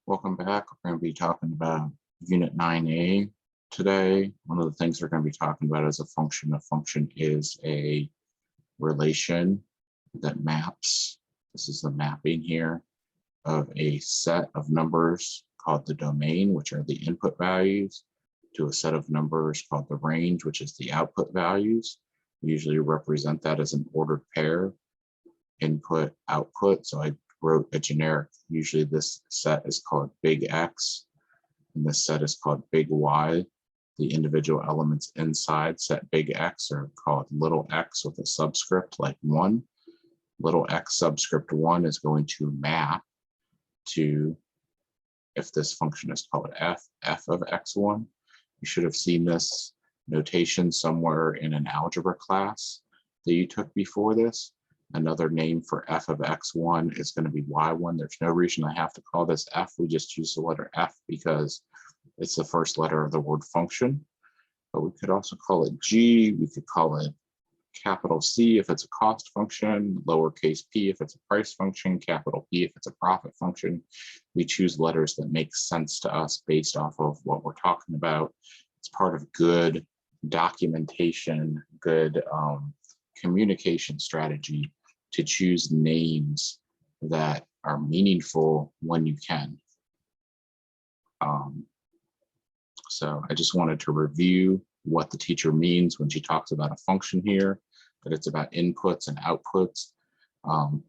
Welcome back. We're going to be talking about Unit 9A today. One of the things we're going to be talking about is a function. A function is a relation that maps, this is the mapping here, of a set of numbers called the domain, which are the input values, to a set of numbers called the range, which is the output values. We usually represent that as an ordered pair, input, output. So I wrote a generic, usually this set is called big X, and this set is called big Y. The individual elements inside set big X are called little x with a subscript like 1. Little x subscript 1 is going to map to, if this function is called f of x1. You should have seen this notation somewhere in an algebra class that you took before this. Another name for f of x1 is going to be y1. There's no reason I have to call this f. We just use the letter f because it's the first letter of the word function. But we could also call it g. We could call it capital C if it's a cost function, lowercase p if it's a price function, capital P if it's a profit function. We choose letters that make sense to us based off of what we're talking about. It's part of good documentation, good communication strategy to choose names that are meaningful when you can. So I just wanted to review what the teacher means when she talks about a function here, that it's about inputs and outputs.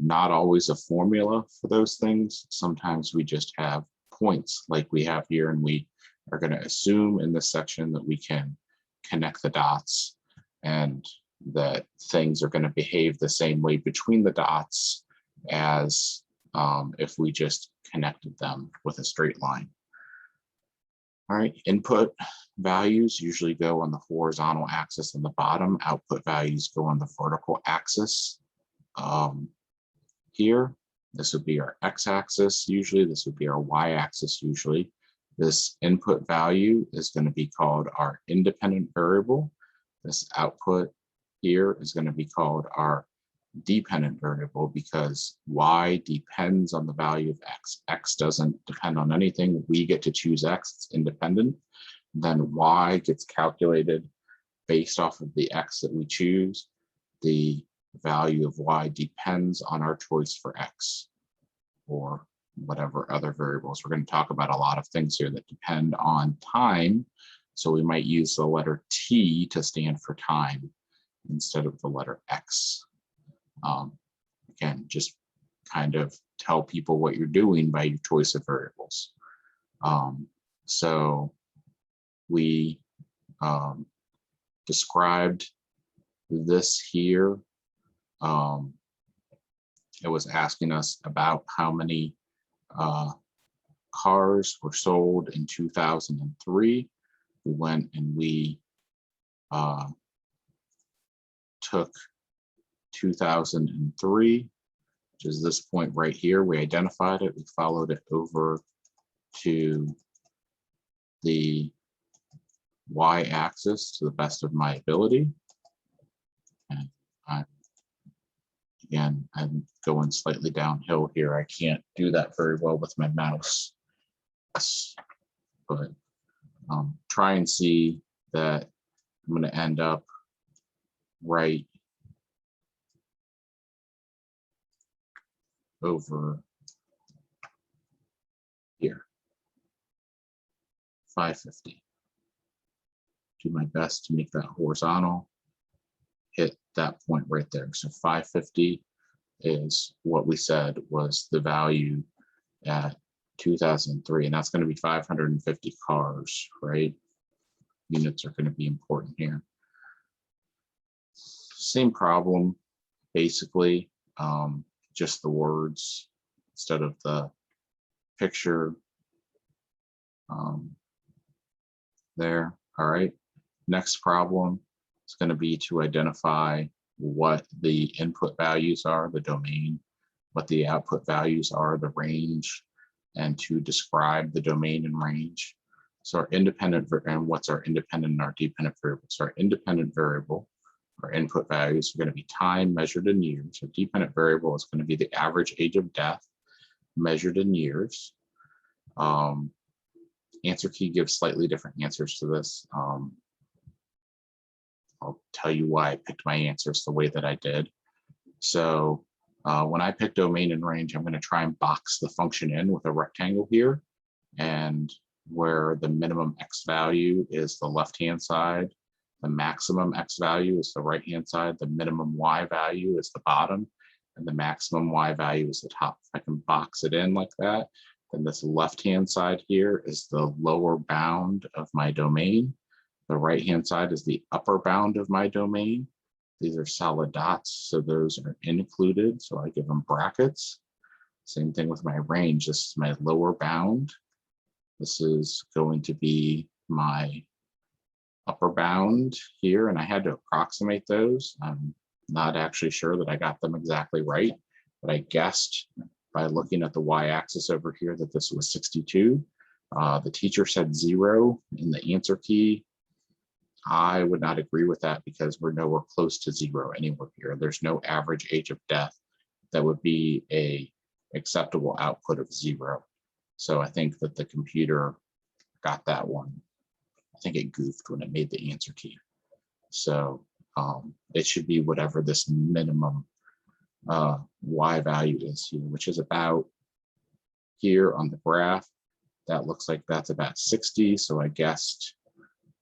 Not always a formula for those things. Sometimes we just have points like we have here, and we are going to assume in this section that we can connect the dots and that things are going to behave the same way between the dots as if we just connected them with a straight line. All right, input values usually go on the horizontal axis in the bottom. Output values go on the vertical axis. Here, this would be our x-axis usually. This would be our y-axis usually. This input value is going to be called our independent variable. This output here is going to be called our dependent variable because y depends on the value of x. X doesn't depend on anything. We get to choose x, it's independent. Then y gets calculated based off of the x that we choose. The value of y depends on our choice for x or whatever other variables. We're going to talk about a lot of things here that depend on time. So we might use the letter T to stand for time instead of the letter X. Again, just kind of tell people what you're doing by your choice of variables. So we described this here. It was asking us about how many cars were sold in 2003. We went and we took 2003, which is this point right here. We identified it. We followed it over to the y-axis to the best of my ability. And I'm going slightly downhill here. I can't do that very well with my mouse, but try and see that I'm going to end up right over here, 550. Do my best to make that horizontal, hit that point right there. So 550 is what we said was the value at 2003, and that's going to be 550 cars, right? Units are going to be important here. Same problem, basically, just the words instead of the picture there. All right, next problem is going to be to identify what the input values are, the domain, what the output values are, the range, and to describe the domain and range. So our independent, and what's our independent and our dependent variable? So our independent variable, our input values are going to be time measured in years. So dependent variable is going to be the average age of death measured in years. Answer key gives slightly different answers to this. I'll tell you why I picked my answers the way that I did. So when I pick domain and range, I'm going to try and box the function in with a rectangle here, and where the minimum x value is the left-hand side, the maximum x value is the right-hand side, the minimum y value is the bottom, and the maximum y value is the top. If I can box it in like that, then this left-hand side here is the lower bound of my domain. The right-hand side is the upper bound of my domain. These are solid dots, so those are included, so I give them brackets. Same thing with my range. This is my lower bound. This is going to be my upper bound here, and I had to approximate those. I'm not actually sure that I got them exactly right, but I guessed by looking at the y-axis over here that this was 62. The teacher said 0 in the answer key. I would not agree with that because we're nowhere close to 0 anywhere here. There's no average age of death that would be a acceptable output of 0. So I think that the computer got that one. I think it goofed when it made the answer key. So it should be whatever this minimum y value is here, which is about here on the graph. That looks like that's about 60. So I guessed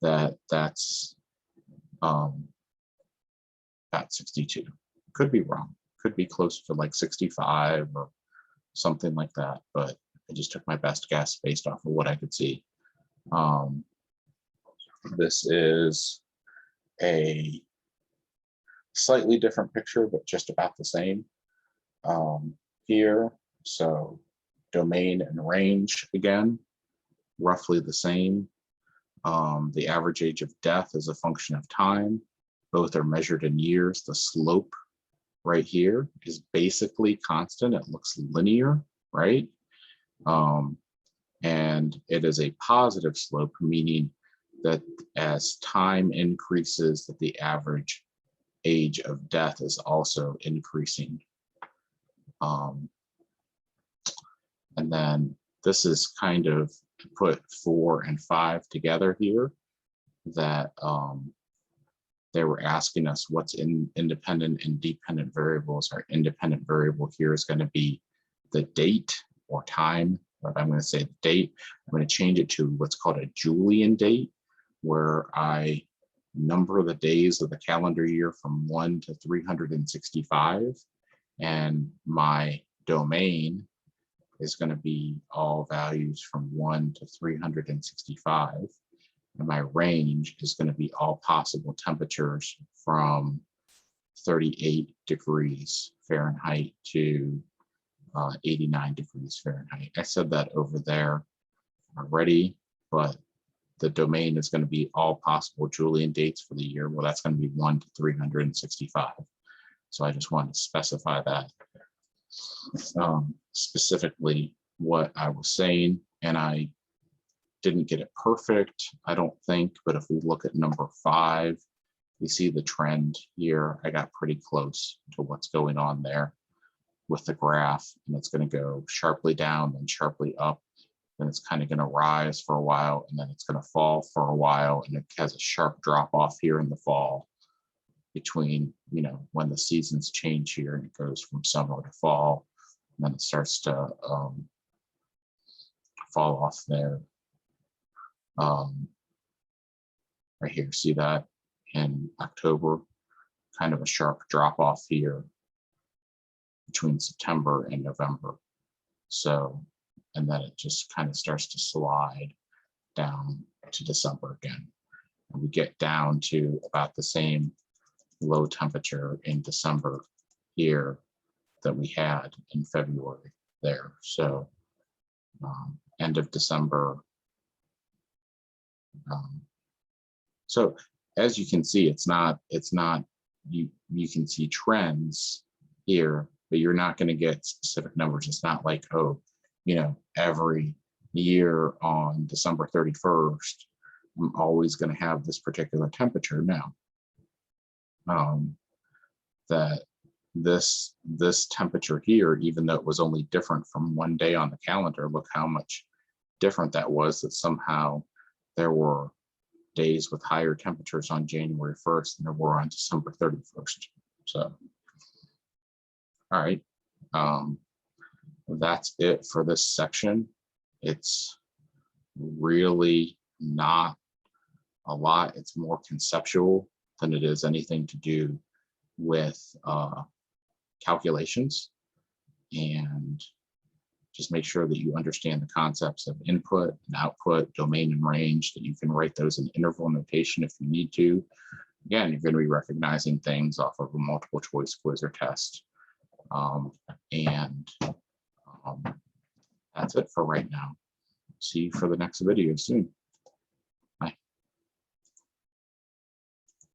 that that's about 62. Could be wrong. Could be closer to like 65 or something like that. But I just took my best guess based off of what I could see. This is a slightly different picture, but just about the same here. So domain and range again, roughly the same. The average age of death is a function of time. Both are measured in years. The slope right here is basically constant. It looks linear, right? And it is a positive slope, meaning that as time increases, that the average age of death is also increasing. And then this is kind of put 4 and 5 together here, that they were asking us what's in independent and dependent variables. Our independent variable here is going to be the date or time, but I'm going to say the date. I'm going to change it to what's called a Julian date, where I number the days of the calendar year from 1 to 365, and my domain is going to be all values from 1 to 365, and my range is going to be all possible temperatures from 38 degrees Fahrenheit to 89 degrees Fahrenheit. I said that over there already, but the domain is going to be all possible Julian dates for the year. Well, that's going to be 1 to 365. So I just wanted to specify that specifically what I was saying, and I didn't get it perfect, I don't think, but if we look at number 5, we see the trend here. I got pretty close to what's going on there with the graph, and it's going to go sharply down, then sharply up, then it's kind of going to rise for a while, and then it's going to fall for a while, and it has a sharp drop off here in the fall between, you know, when the seasons change here, and it goes from summer to fall, and then it starts to fall off there. Right here, see that in October, kind of a sharp drop off here between September and November. So, and then it just kind of starts to slide down to December again. And we get down to about the same low temperature in December here that we had in February there. So end of December. So as you can see, it's not, you can see trends here, but you're not going to get specific numbers. It's not like, oh, you know, every year on December 31st, I'm always going to have this particular temperature. No. That this temperature here, even though it was only different from one day on the calendar, look how much different that was that somehow there were days with higher temperatures on January 1st than there were on December 31st. So, all right. That's it for this section. It's really not a lot. It's more conceptual than it is anything to do with calculations. And just make sure that you understand the concepts of input and output, domain and range, that you can write those in interval notation if you need to. Again, you're going to be recognizing things off of a multiple choice quiz or test. That's it for right now. See you for the next video soon.